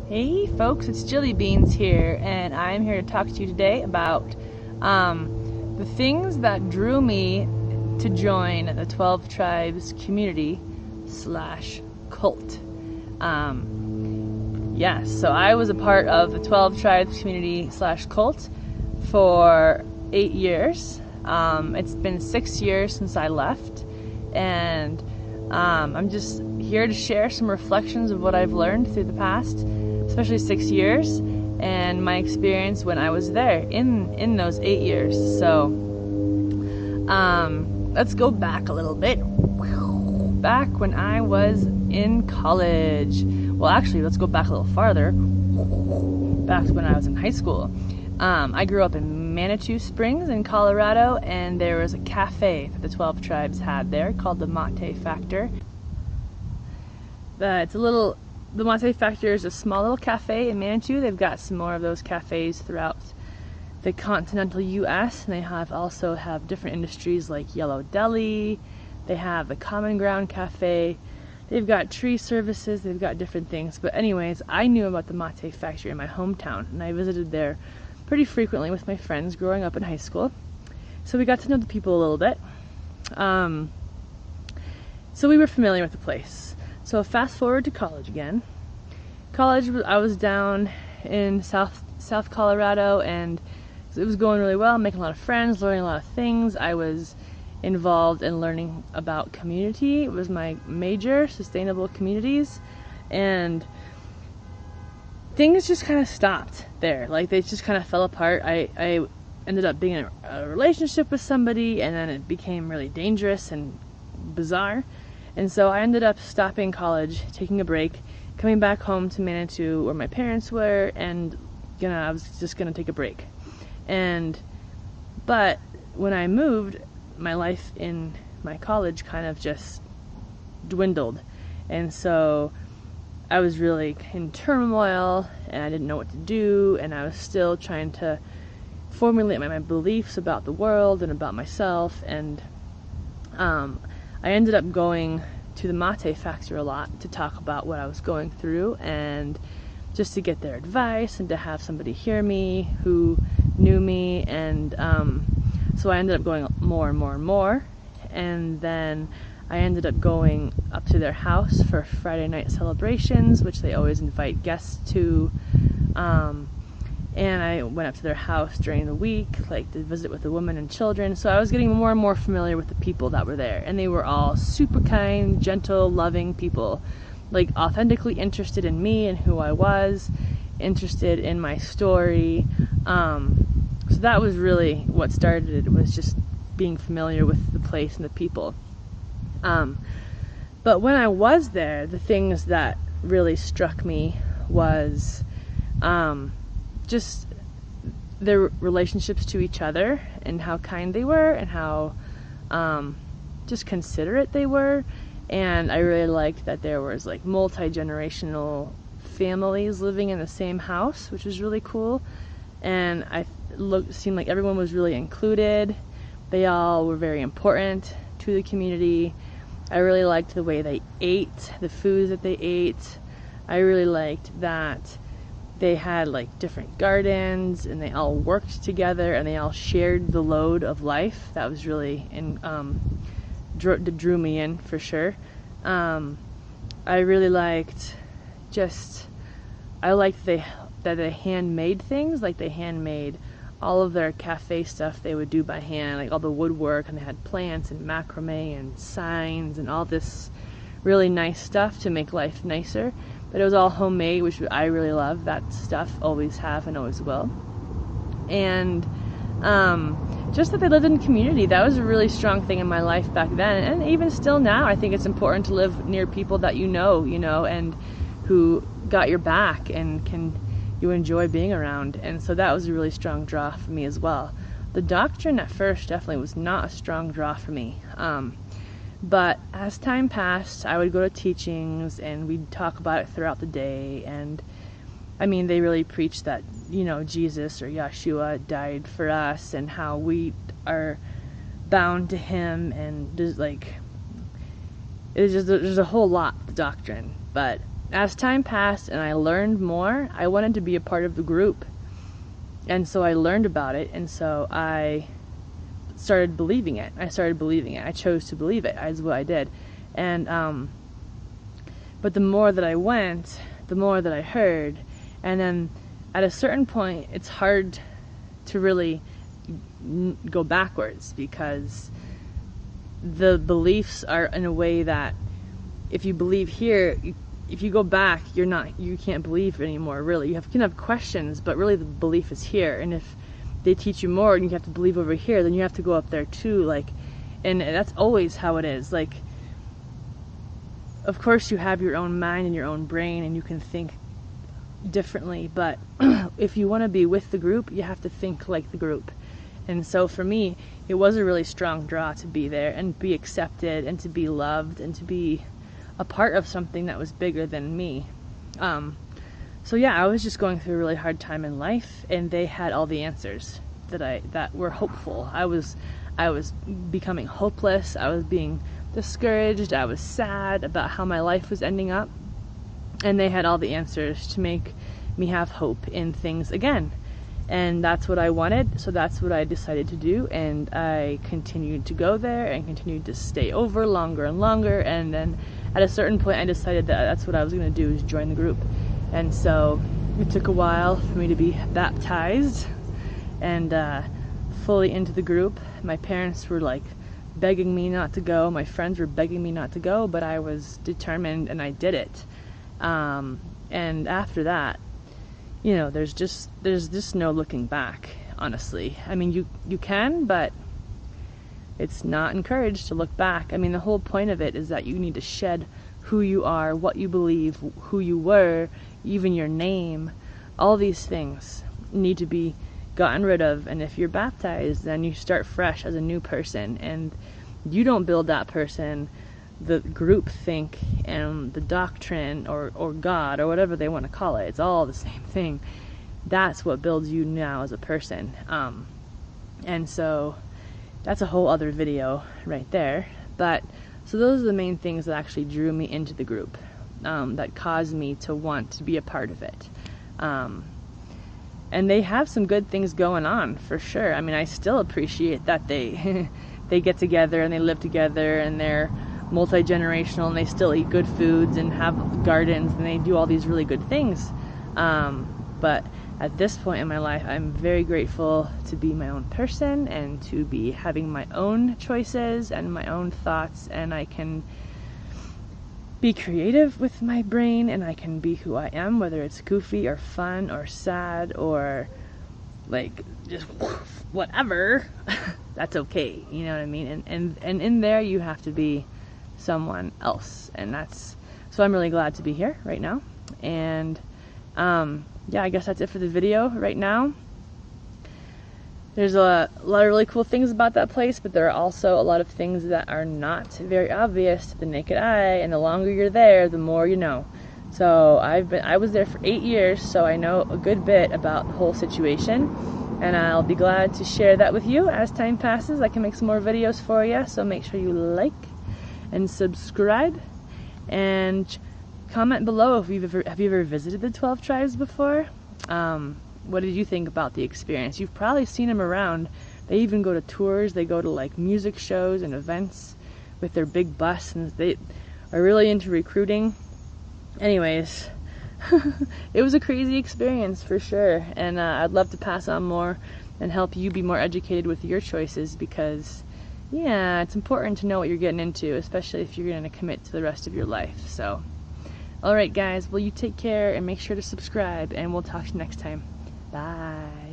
Hey folks, it's Jilly Beans here, and I'm here to talk to you today about the things that drew me to join the 12 Tribes community / cult. Yes, so I was a part of the 12 Tribes community / cult for 8 years. It's been 6 years since I left, and I'm just here to share some reflections of what I've learned through the past, especially 6 years, and my experience when I was there in those 8 years. So let's go back a little bit. Back when I was in college. Well, actually, let's go back a little farther. Back when I was in high school. I grew up in Manitou Springs in Colorado, and there was a cafe that the 12 Tribes had there called the Mate Factor. The Mate Factor is a small little cafe in Manitou. They've got some more of those cafes throughout the continental U.S., and they also have different industries like Yellow Deli. They have the Common Ground Cafe. They've got tree services. They've got different things. But anyways, I knew about the Mate Factory in my hometown, and I visited there pretty frequently with my friends growing up in high school. So we got to know the people a little bit. So we were familiar with the place. So fast forward to college again. College, I was down in South Colorado, and it was going really well, making a lot of friends, learning a lot of things. I was involved in learning about community. It was my major, sustainable communities, and things just kind of stopped there. Like, they just kind of fell apart. I ended up being in a relationship with somebody, and then it became really dangerous and bizarre. And so I ended up stopping college, taking a break, coming back home to Manitou where my parents were, and I was just gonna take a break. But when I moved, my life in my college kind of just dwindled, and so I was really in turmoil, and I didn't know what to do, and I was still trying to formulate my beliefs about the world and about myself. And I ended up going to the Mate Factor a lot to talk about what I was going through, and just to get their advice and to have somebody hear me who knew me. And so I ended up going more and more and more, and then I ended up going up to their house for Friday night celebrations, which they always invite guests to, and I went up to their house during the week, like to visit with the women and children. So I was getting more and more familiar with the people that were there, and they were all super kind, gentle, loving people, like authentically interested in me and who I was, interested in my story. So that was really what started it, was just being familiar with the place and the people. But when I was there, the things that really struck me was just their relationships to each other, and how kind they were, and how just considerate they were. And I really liked that there was like multi-generational families living in the same house, which was really cool. And seemed like everyone was really included. They all were very important to the community. I really liked the way they ate, the foods that they ate. I really liked that they had like different gardens, and they all worked together, and they all shared the load of life. That was really drew me in for sure. I really liked that they handmade things. Like, they handmade all of their cafe stuff they would do by hand, like all the woodwork, and they had plants and macrame and signs and all this really nice stuff to make life nicer. But it was all homemade, which I really love. That stuff, always have and always will. And just that they lived in community, that was a really strong thing in my life back then, and even still now. I think it's important to live near people that you know, and who got your back and you enjoy being around. And so that was a really strong draw for me as well. The doctrine at first definitely was not a strong draw for me. But as time passed, I would go to teachings, and we'd talk about it throughout the day. And I mean, they really preached that, Jesus or Yeshua died for us, and how we are bound to him, and there's a whole lot of doctrine. But as time passed and I learned more, I wanted to be a part of the group. And so I learned about it, and so I started believing it. I chose to believe it. Is what I did. And but the more that I went, the more that I heard, and then at a certain point, it's hard to really go backwards, because the beliefs are in a way that if you believe here, if you go back, you can't believe anymore, really. You can have questions, but really the belief is here. And if they teach you more and you have to believe over here, then you have to go up there too. Like, and that's always how it is. Like, of course you have your own mind and your own brain and you can think differently, but if you want to be with the group, you have to think like the group. And so for me, it was a really strong draw to be there and be accepted and to be loved and to be a part of something that was bigger than me. So yeah, I was just going through a really hard time in life, and they had all the answers that were hopeful. I was becoming hopeless. I was being discouraged. I was sad about how my life was ending up, and they had all the answers to make me have hope in things again. And that's what I wanted, so that's what I decided to do, and I continued to go there and continued to stay over longer and longer, and then at a certain point I decided that that's what I was going to do, is join the group. And so it took a while for me to be baptized and fully into the group. My parents were like begging me not to go, my friends were begging me not to go, but I was determined and I did it. And after that, you know, there's just no looking back, honestly. I mean, you can, but it's not encouraged to look back. I mean, the whole point of it is that you need to shed who you are, what you believe, who you were, even your name. All these things need to be gotten rid of. And if you're baptized, then you start fresh as a new person, and you don't build that person. The group think and the doctrine or God or whatever they want to call it, it's all the same thing. That's what builds you now as a person. And so that's a whole other video right there. But so those are the main things that actually drew me into the group, that caused me to want to be a part of it. And they have some good things going on, for sure. I mean, I still appreciate that they they get together and they live together and they're multi-generational and they still eat good foods and have gardens and they do all these really good things. But at this point in my life, I'm very grateful to be my own person and to be having my own choices and my own thoughts, and I can be creative with my brain and I can be who I am, whether it's goofy or fun or sad or like just whatever. That's okay, you know what I mean? And in there you have to be someone else, and that's so I'm really glad to be here right now. And yeah, I guess that's it for the video right now. There's a lot of really cool things about that place, but there are also a lot of things that are not very obvious to the naked eye, and the longer you're there, the more you know. So I was there for 8 years, so I know a good bit about the whole situation, and I'll be glad to share that with you as time passes. I can make some more videos for you, so make sure you like and subscribe and comment below if have you ever visited the 12 tribes before. What did you think about the experience? You've probably seen them around. They even go to tours. They go to like music shows and events with their big bus, and they are really into recruiting. Anyways, it was a crazy experience for sure, and I'd love to pass on more and help you be more educated with your choices, because yeah, it's important to know what you're getting into, especially if you're going to commit to the rest of your life. So alright guys, well, you take care and make sure to subscribe, and we'll talk to you next time. Bye.